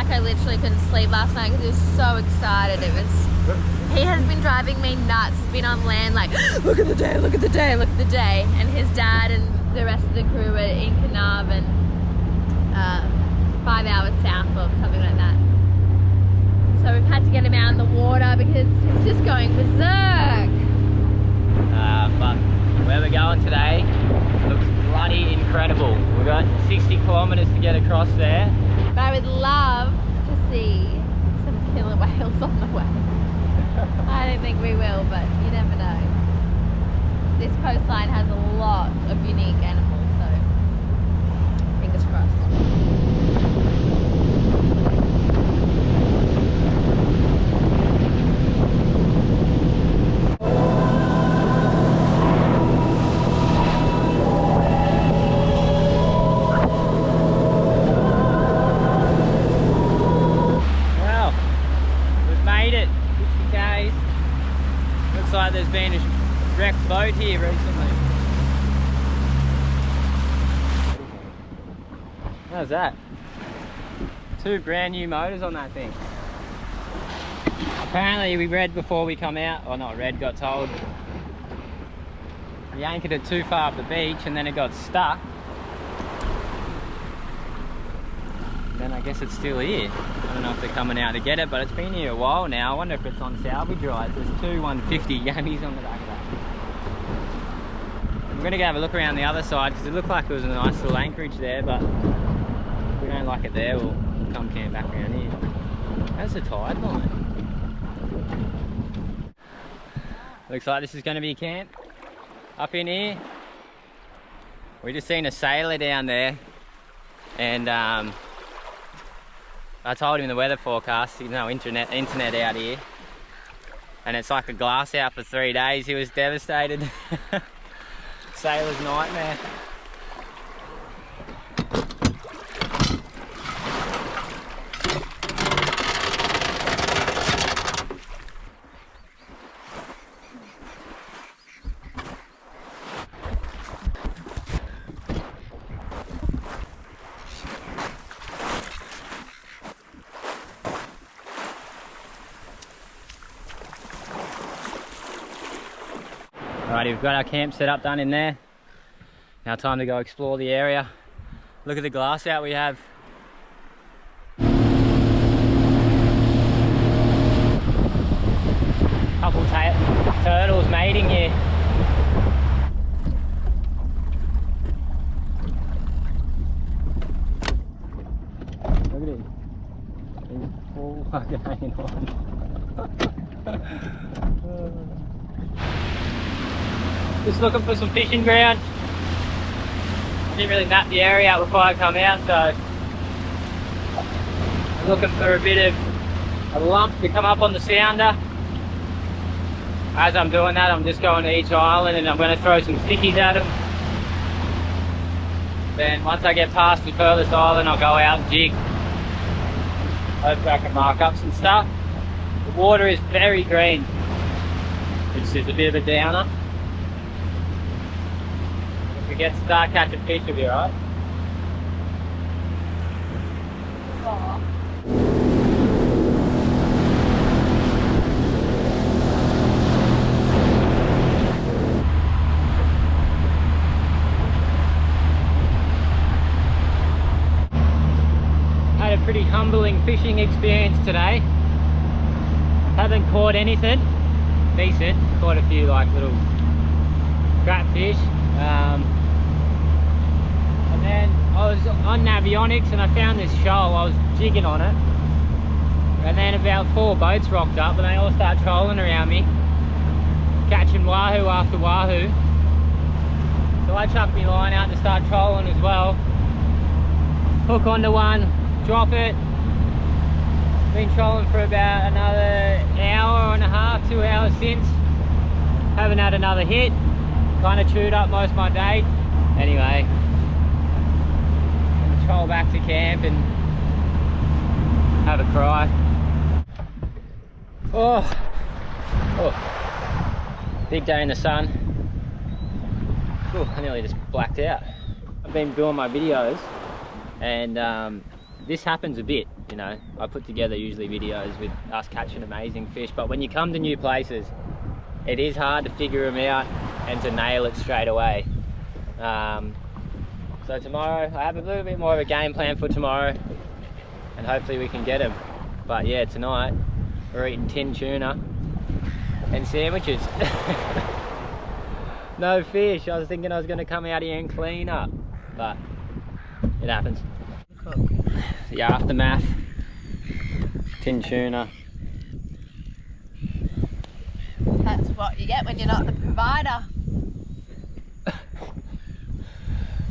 like I literally couldn't sleep last night because he was so excited. He has been driving me nuts. He's been on land like, look at the day, look at the day, look at the day. And his dad and the rest of the crew were in Carnarvon, 5 hours south or something like that. So we've had to get him out in the water because he's just going berserk. But where we're going today looks bloody incredible. We've got 60 kilometres to get across there. But I would love to see some killer whales on the way. I don't think we will, but you never know. This coastline has a lot of unique animals, so fingers crossed. There's been a wrecked boat here recently. How's that? 2 brand new motors on that thing. Apparently we read before we come out, or not read, got told we anchored it too far up the beach and then it got stuck. Then I guess it's still here. I don't know if they're coming out to get it, but it's been here a while now. I wonder if it's on salvage rights. There's 2 150 yammies on the back of that. We're going to go have a look around the other side because it looked like it was a nice little anchorage there, but if we don't like it there, we'll come camp back around here. That's the tide line. Looks like this is going to be camp up in here. We just seen a sailor down there, and I told him in the weather forecast, you know, internet out here, and it's like a glass out for 3 days. He was devastated. Sailor's nightmare. Alrighty, we've got our camp set up done in there. Now time to go explore the area. Look at the glass out we have. Couple turtles mating here. Look at it. He's full fucking hanging on. Just looking for some fishing ground. I didn't really map the area out before I come out, so I'm looking for a bit of a lump to come up on the sounder. As I'm doing that, I'm just going to each island and I'm going to throw some stickies at them. Then once I get past the furthest island, I'll go out and jig. Hopefully I can mark up some stuff. The water is very green. It's just a bit of a downer. If we get to start catching fish, we'll be alright. Had a pretty humbling fishing experience today. Haven't caught anything decent. Caught a few like little crap fish. And then I was on Navionics and I found this shoal. I was jigging on it, and then about 4 boats rocked up and they all start trolling around me, catching wahoo after wahoo. So I chucked my line out to start trolling as well. Hook onto one, drop it. Been trolling for about another hour and a half, 2 hours since. Haven't had another hit. Kind of chewed up most of my day. Anyway, I'm gonna troll back to camp and have a cry. Oh, big day in the sun. I nearly just blacked out. I've been doing my videos and this happens a bit, you know. I put together usually videos with us catching amazing fish, but when you come to new places, it is hard to figure them out and to nail it straight away. So tomorrow, I have a little bit more of a game plan for tomorrow, and hopefully we can get them. But yeah, tonight we're eating tin tuna and sandwiches. No fish. I was thinking I was going to come out here and clean up, but it happens. The aftermath, tin tuna. That's what you get when you're not the provider.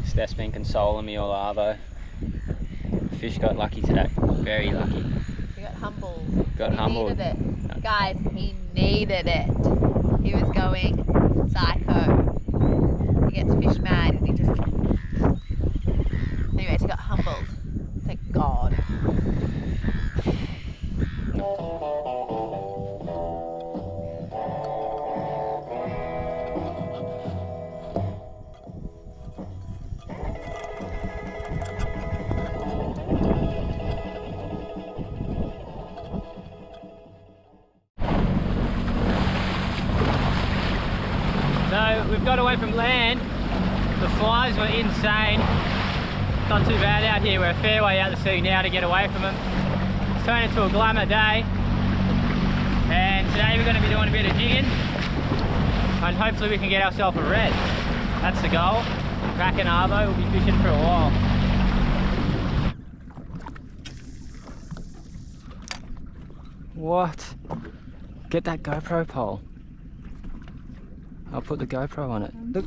Steph's been consoling me all arvo. Fish got lucky today, very lucky. He got humbled. Got humbled. He needed it. Guys, he needed it. He was going psycho. He gets fish mad and he just... Anyways, he got humbled. Thank God. So we've got away from land. The flies were insane. Not too bad out here. We're a fair way out to sea now to get away from them. It's turned into a glamour day. And today we're going to be doing a bit of jigging. And hopefully we can get ourselves a red. That's the goal. Cracking arvo, we'll be fishing for a while. What? Get that GoPro pole. I'll put the GoPro on it. Look.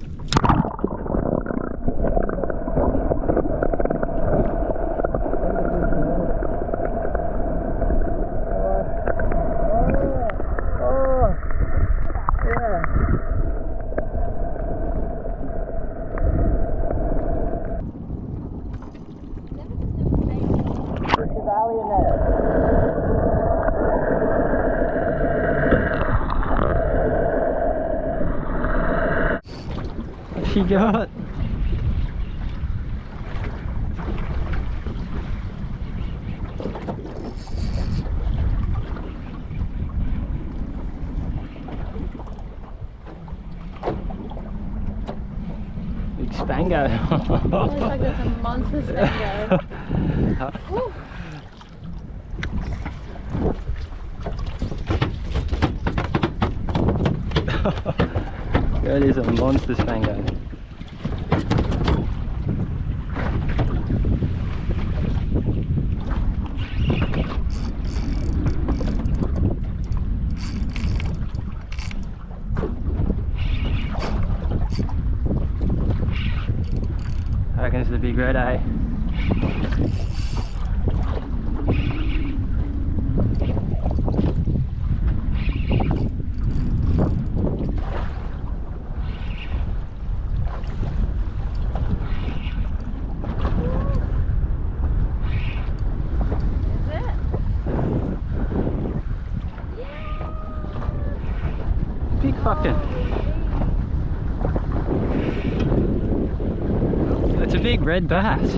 She got big spango. Looks like it's a monster spango. That is a monster spango. I reckon it's the big red, eh? Big fucking. It's a big red bass.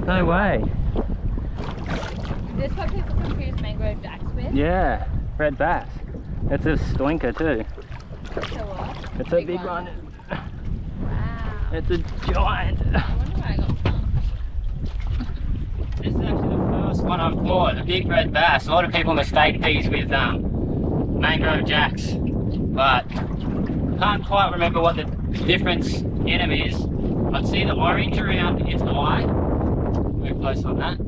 No way. Is this what people confuse mangrove jacks with? Yeah, red bass. It's a stoinker too. So what? It's a big one. Wow. It's a giant. I wonder where I got some. This is actually the first one I've caught, a big red bass. A lot of people mistake these with mangrove jacks, but can't quite remember what the difference in them is. I see the orange around its eye. We're close on that.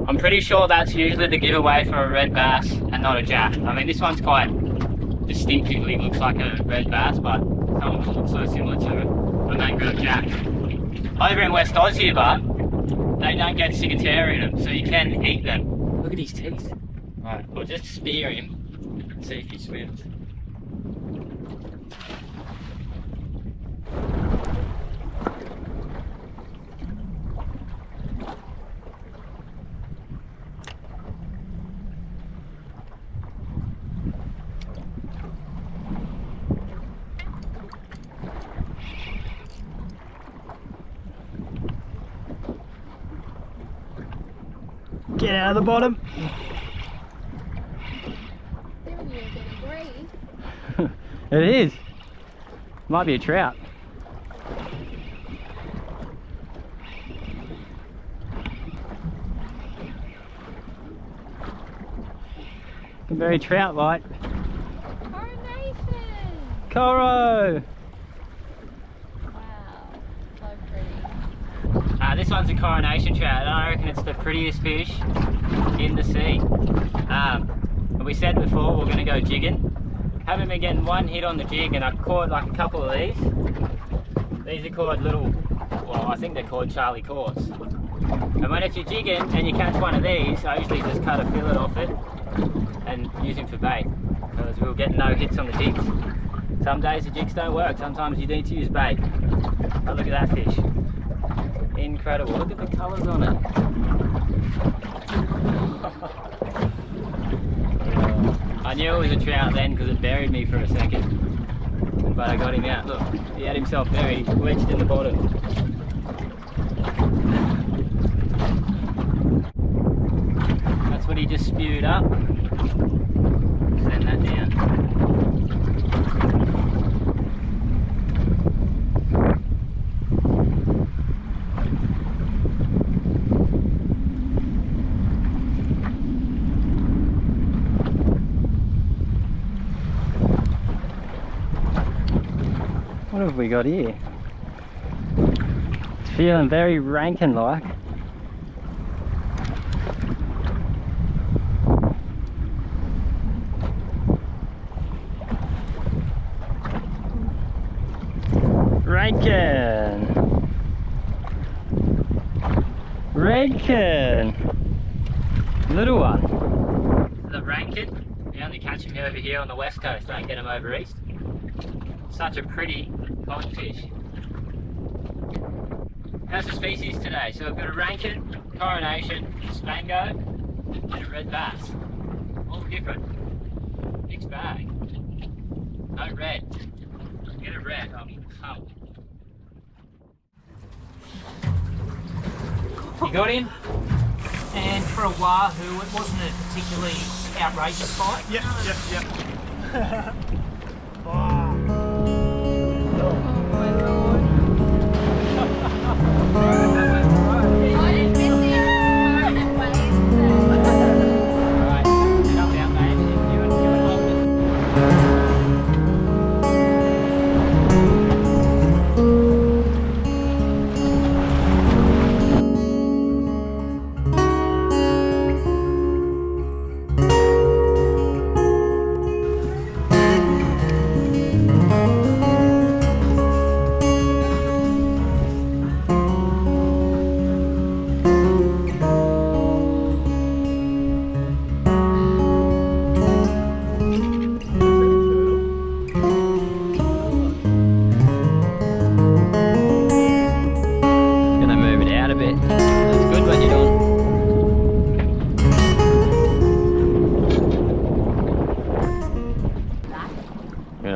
I'm pretty sure that's usually the giveaway for a red bass and not a jack. I mean, this one's quite distinctively looks like a red bass, but some of them look so similar to a mangrove jack. Over in West Oz here, but they don't get ciguatera in them, so you can eat them. Look at his teeth. Alright, we'll just spear him and see if he swims. Get out of the bottom. It is. Might be a trout. Very trout-like. Coronation! Coro! Wow, so pretty. This one's a coronation trout, and I reckon it's the prettiest fish in the sea. We said before we're going to go jigging. Haven't been getting one hit on the jig, and I caught like a couple of these. These are called little, well, I think they're called Charlie Courts. And if you're jigging and you catch one of these, I usually just cut a fillet off it and use him for bait, because we'll get no hits on the jigs. Some days the jigs don't work, sometimes you need to use bait. Oh, look at that fish. Incredible, look at the colours on it. I knew it was a trout then because it buried me for a second, but I got him out. Look, he had himself buried, wedged in the bottom. That's what he just spewed up. Send that down. What have we got here? It's feeling very Rankin-like. Rankin! Rankin! Little one. The Rankin, we only catch him over here on the west coast, don't get him over east. Such a pretty codfish. How's the species today? So we've got a Rankin, Coronation, Spango, and a red bass. All different. Mixed bag. No red. Get a red, I'm pumped. You got him? And for a wahoo, it wasn't a particularly outrageous fight. Yep.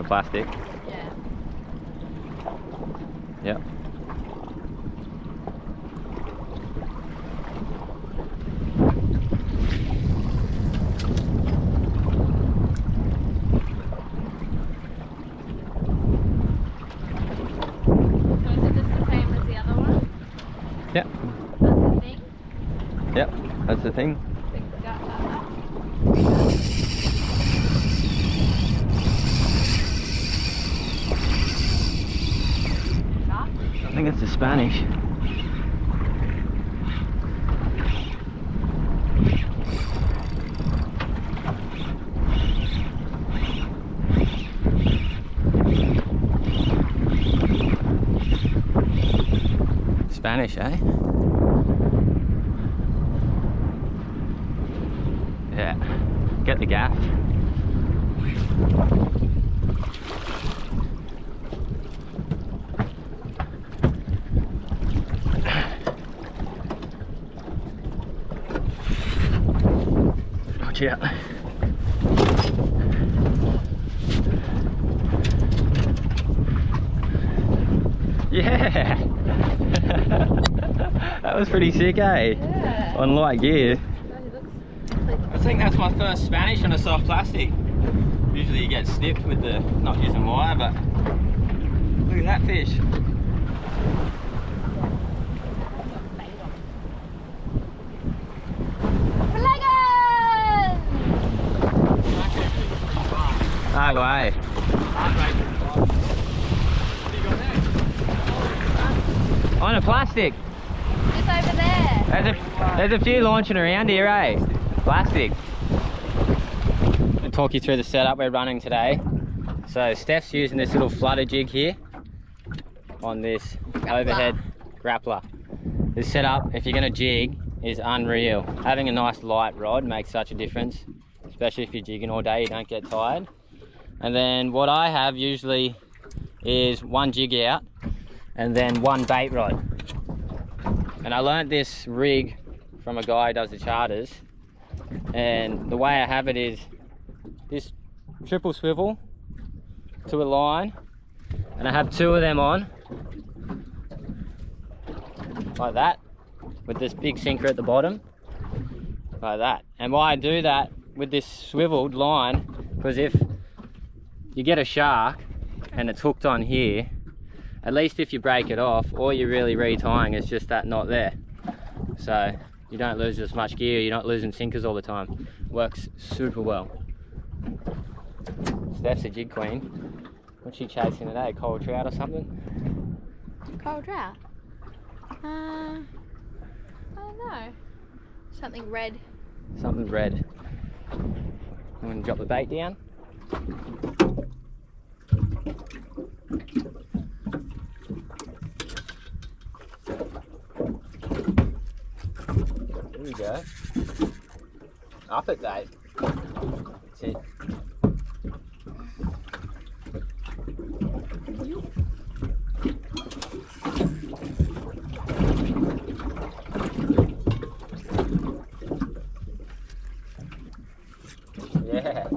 Plastic. Yeah. Yep. So is it just the same as the other one? Yep. That's the thing? Yep, that's the thing. Big gut like that. I think it's the Spanish. Spanish, eh? Yeah. Get the gaff. Watch out. Yeah! That was pretty sick, eh? Yeah. On light gear. That's think that's my first Spanish on a soft plastic. Usually you get snipped with the not using wire, but look at that fish. No way. On a plastic. Just over there. There's a few launching around here, eh? Plastic. I'll talk you through the setup we're running today. So Steph's using this little flutter jig here on this overhead grappler. This setup, if you're going to jig, is unreal. Having a nice light rod makes such a difference, especially if you're jigging all day, you don't get tired. And then what I have usually is one jig out and then one bait rod. And I learnt this rig from a guy who does the charters, and the way I have it is this triple swivel to a line, and I have two of them on like that with this big sinker at the bottom like that. And why I do that with this swiveled line, because if you get a shark and it's hooked on here, at least if you break it off, all you're really retying is just that knot there. So you don't lose as much gear, you're not losing sinkers all the time. Works super well. Steph's a jig queen. What's she chasing today? Cold trout or something? Cold trout? I don't know. Something red. Something red. I'm gonna drop the bait down. There we go. Up it, Dave. That's it. Yeah.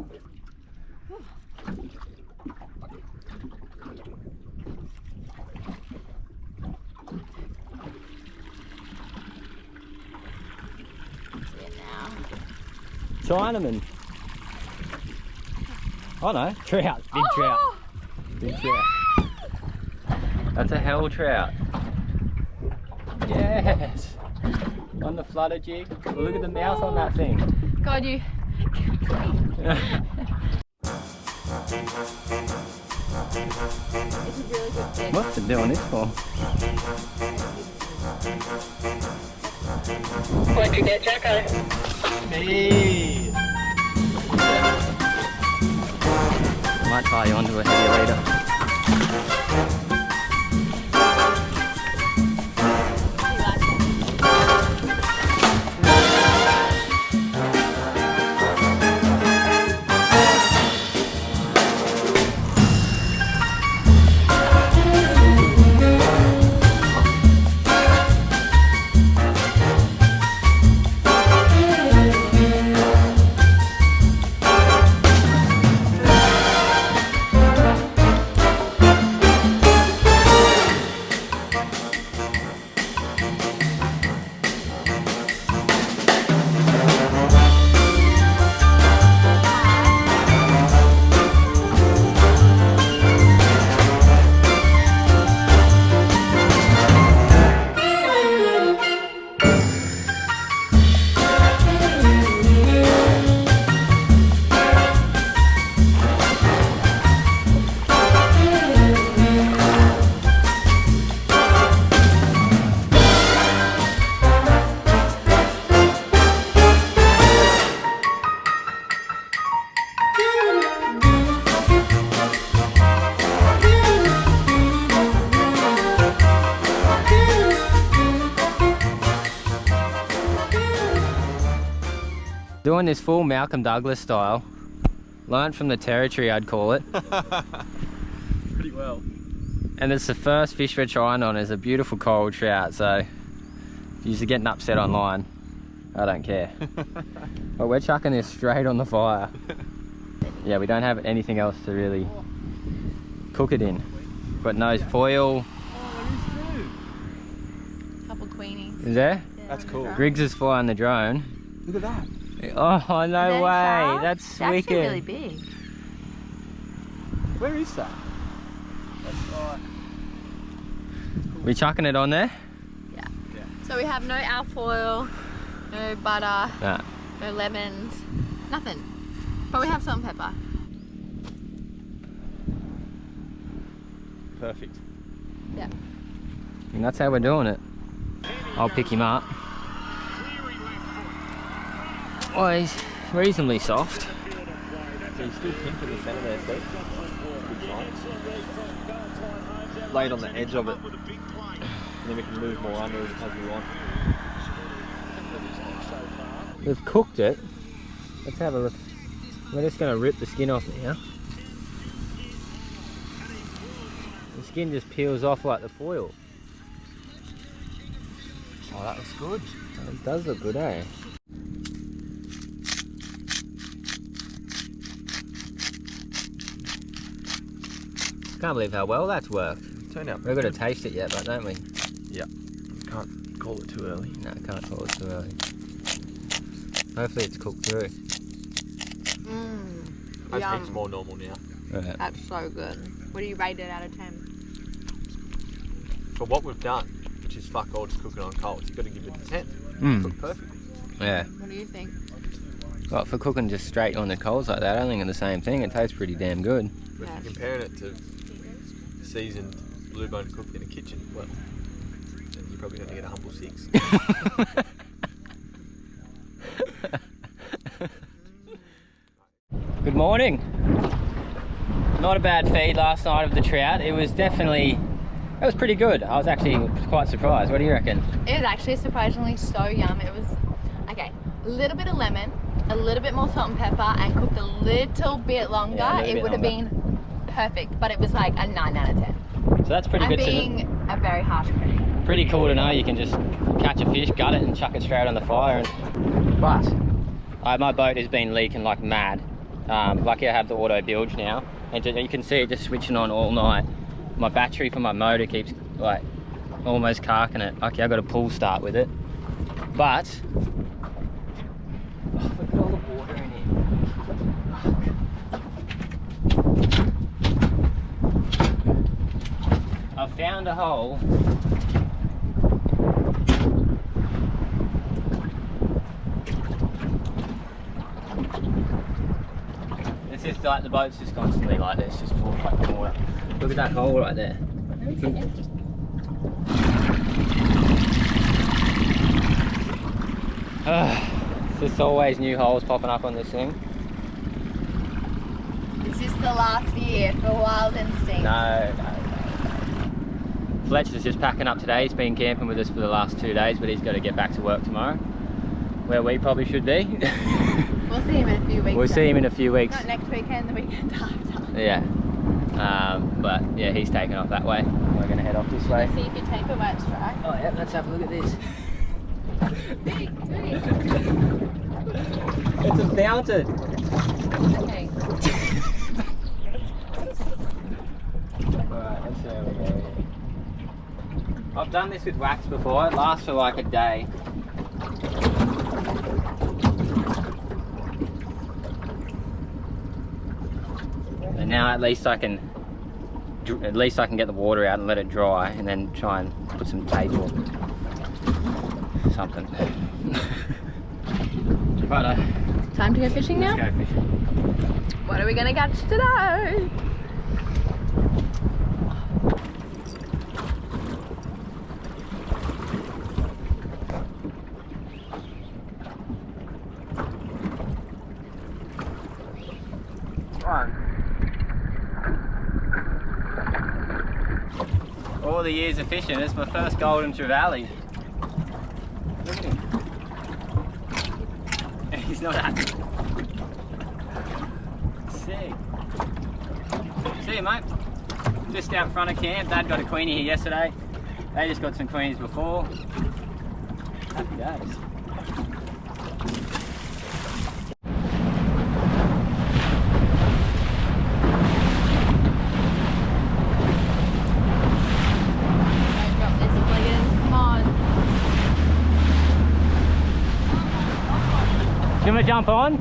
Chinaman. Oh no, trout, big trout. Big trout. That's a hell trout. Yes. On the flutter jig. Look at the mouth on that thing. God, you. It's a really good fish. What's it doing this for? What'd you get, Jacko? Hey. Might tie you onto a heavier later. Doing this full Malcolm Douglas style. Learned from the territory, I'd call it. Pretty well. And it's the first fish we're trying on. Is a beautiful coral trout, so if you're getting upset online, I don't care. But we're chucking this straight on the fire. Yeah, we don't have anything else to really cook it in. Got no foil. Couple queenies. Is there? Yeah, That's cool. Griggs is flying the drone. Look at that. Oh, no Is way. that a shark? That's It's actually wicked. really big. Where is that? That's like... We chucking it on there? So we have no alfoil, no butter, Nah. no lemons, nothing. But we have salt and pepper. Perfect. Yeah. And that's how we're doing it. I'll pick him up. Oh, he's reasonably soft. So you still pink in the centre there, Steve? Good sign. Lay it on the edge of it. And then we can move more under as we want. We've cooked it. Let's have a look. We're just going to rip the skin off now. The skin just peels off like the foil. Oh, that looks good. It does look good, eh? Can't believe how well that's worked. Turned out. We've got to taste it yet, but don't we? Yeah. Can't call it too early. No, can't call it too early. Hopefully it's cooked through. That's heaps more normal now. Right. That's so good. What do you rate it out of 10? For what we've done, which is fuck all, just cook it on coals, you've got to give it a 10. Cooked perfectly. Yeah. What do you think? Well, for cooking just straight on the coals like that, I think it's the same thing. It tastes pretty damn good. But if you're comparing it to seasoned blue bone cooked in a kitchen, well, then you're probably going to get a humble 6. Good morning. Not a bad feed last night of the trout. It was pretty good. I was actually quite surprised. What do you reckon? It was actually surprisingly so yum. It was, okay, a little bit of lemon, a little bit more salt and pepper, and cooked a little bit longer. Yeah, a little it bit would have longer. been perfect, but it was like a 9 out of 10. So that's pretty I'm good being a very harsh critic. pretty cool to know you can just catch a fish, gut it and chuck it straight on the fire. But my boat has been leaking like mad. Lucky I have the auto bilge now, and you can see it just switching on all night. My battery for my motor keeps like almost carking it. Okay, I've got a pull start with it. But oh, look at all the water in here. I found a hole. It's just like the boat's just constantly like this, just full of fucking water. Look at that hole right there. It's just always new holes popping up on this thing. Is this the last year for Wild Instinct? No. Fletcher's just packing up today. He's been camping with us for the last 2 days, but he's got to get back to work tomorrow. Where we probably should be. We'll see him in a few weeks. We'll see him in a few weeks. Not next weekend, the weekend after. Yeah. But yeah, he's taking off that way. We're going to head off this way. See if your taper works right. Oh yeah, let's have a look at this. It's a fountain. Okay. Alright, let's see how we go here. I've done this with wax before. It lasts for like a day. And now at least I can get the water out and let it dry, and then try and put some tape or something. Right, Time to go fishing now? let's go fishing. What are we gonna catch today? All the years of fishing, it's my first golden trevally. Look at him. And he's not happy. Sick. See you, mate. Just out front of camp. Dad got a queenie here yesterday. They just got some queenies before. Happy days. Drop this, Bliggers. Come on. Do you want to jump on?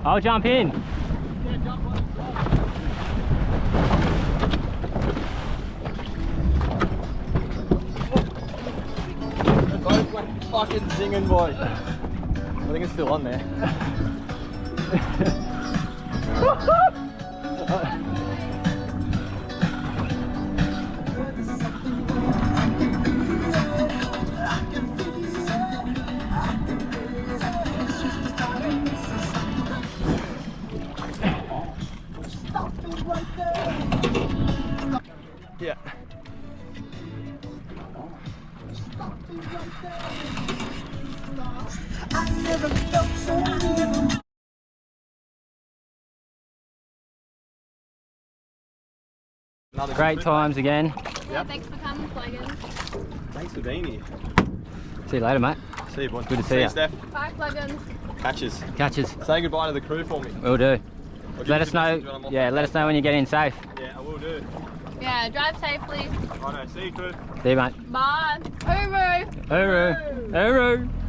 I'll jump in. Both went fucking singing, boy. I think it's still on there. Yeah. Another Great times again. Yeah, thanks for coming, Flagons. Thanks for being here. See you later, mate. See you, boy. Good to see ya. Steph. Bye, Flagons. Catches. Catches. Say goodbye to the crew for me. Will do. Or do you Let us know. message when I'm off? Yeah, let us know when you get in safe. Yeah, I will do. Yeah, drive safely. I know. See you, crew. See you, mate. Bye. Hooroo. Hooroo. Hooroo.